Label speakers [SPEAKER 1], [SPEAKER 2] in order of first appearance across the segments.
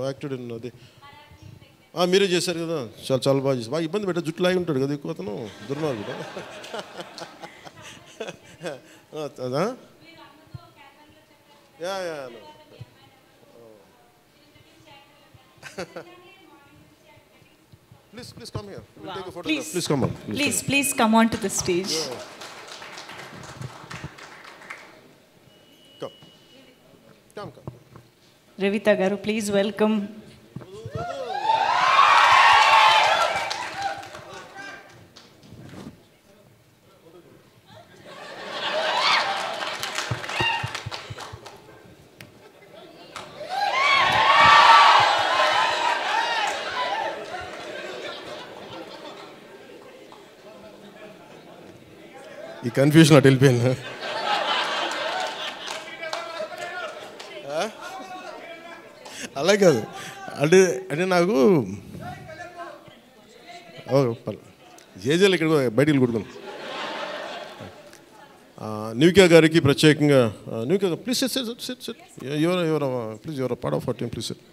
[SPEAKER 1] Acted in అది మీరే చేశారు కదా, చాలా చాలా బాగా చేశారు. బాగా ఇబ్బంది పెట్టా, జుట్టు లాగి ఉంటాడు కదా ఎక్కువ అతను, దుర్మార్గుడు. అదా yeah yeah Please come here. We'll take a photograph. Please come on.
[SPEAKER 2] Please come on to the stage.
[SPEAKER 1] Come.
[SPEAKER 2] Revita garu, please welcome.
[SPEAKER 1] ఈ కన్ఫ్యూజన్ అటు వెళ్ళిపోయింది. అలా కాదు అంటే నాకు జేజేలు ఇక్కడ బయటికి కొడుకున్నాను. నివికా గారికి ప్రత్యేకంగా, నివికా గారు please SIT your part of our team, please SIT.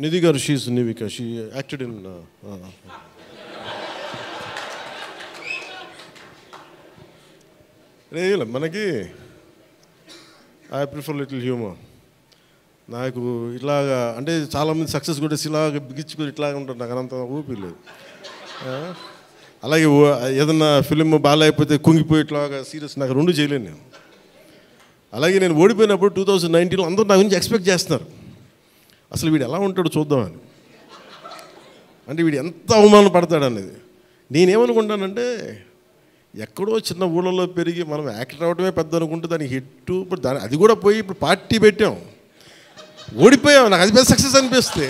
[SPEAKER 1] Nidhi garu, she's Nivika. She acted in. Really, manaki. I prefer little humor. నాకు ఇట్లాగా అంటే చాలామంది సక్సెస్ కూడా ఇలాగ బిగించుకొని ఇట్లాగా ఉంటారు, నాకు అంత ఊపి లేదు. అలాగే ఏదన్నా ఫిలిం బాగాలేకపోతే కుంగిపోయి ఇట్లాగా సీరియస్, నాకు రెండు చేయలేను నేను. అలాగే నేను ఓడిపోయినప్పుడు 2019లో అందరూ నా గురించి ఎక్స్పెక్ట్ చేస్తున్నారు, అసలు వీడు ఎలా ఉంటాడో చూద్దామని, అంటే వీడు ఎంత అవమానం పడతాడు అనేది. నేనేమనుకుంటానంటే ఎక్కడో చిన్న ఊళ్ళలో పెరిగి మనం యాక్టర్ అవ్వడమే పెద్ద అనుకుంటే దానికి హిట్, ఇప్పుడు అది కూడా పోయి ఇప్పుడు పార్టీ పెట్టాం, ఓడిపోయాం, నాకు అది పెద్ద సక్సెస్ అనిపిస్తే